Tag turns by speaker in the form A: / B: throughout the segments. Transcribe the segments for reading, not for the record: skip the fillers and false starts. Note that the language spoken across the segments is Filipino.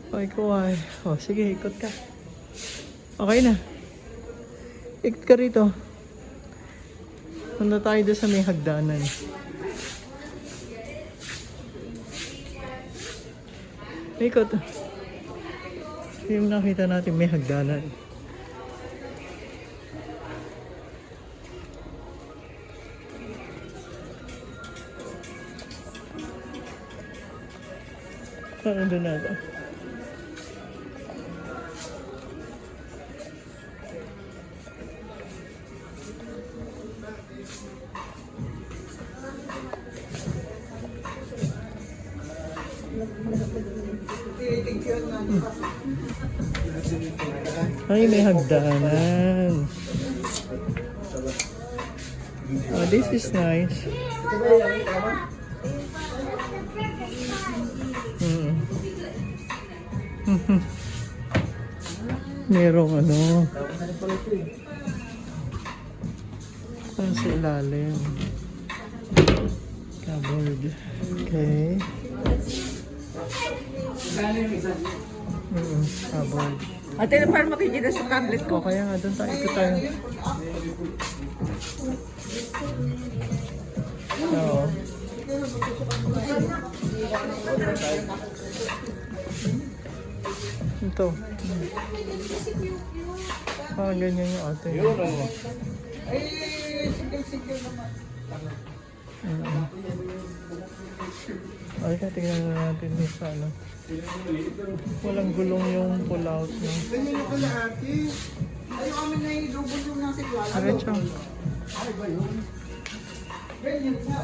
A: Ay, kuhay. O, sige, ikot ka. Okay na. Ikot ka rito. Punta tayo doon sa may hagdanan. Ikot. Yung nakita natin may hagdanan. Saan doon natin? Ay, may hagdanan. Oh, this is nice. Merong ano. Saan sa ilalim? Cupboard. Okay. Cupboard.
B: Ate, paano makikita sa tablet ko?
A: O kaya nga doon tayo. Ito tayo. Oo. Ito. Parang ganyan yung ate.
B: Ay, sigil naman.
A: Ay, tingnan na natin yung sa ano. Walang gulong yung pull out na.
B: Ganyan yung pala ate. Ayaw kami na ilubog yung nasa iwala.
A: Diretso.
B: Ay ba yun? Ganyan nga.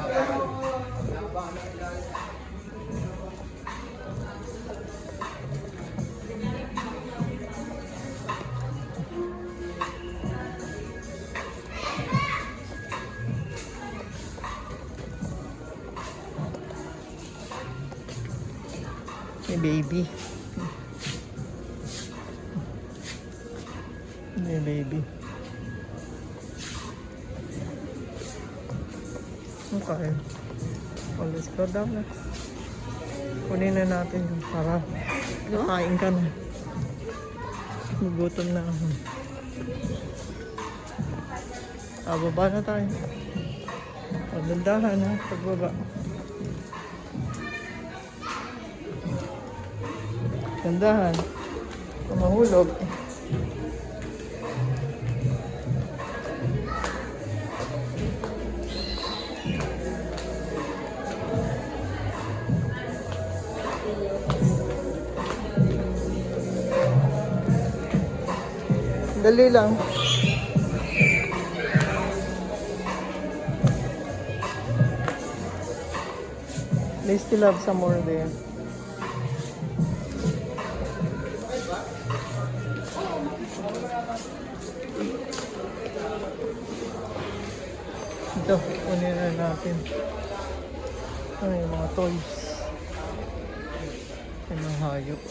A: May baby. May baby. Okay. Oh, let's go down na. Kunin na natin para kain ka na. Gutom na ako. Baba na tayo. Dandahan ha, pagbaba. Dandahan. Mahulog. Dali lang. They still have some more there. Ito, kunin na natin. Ay, mga toys. Ay, mga hayop.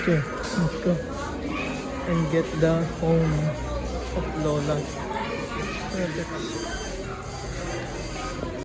A: Okay, let's go. And get the home of Lola. Perfect.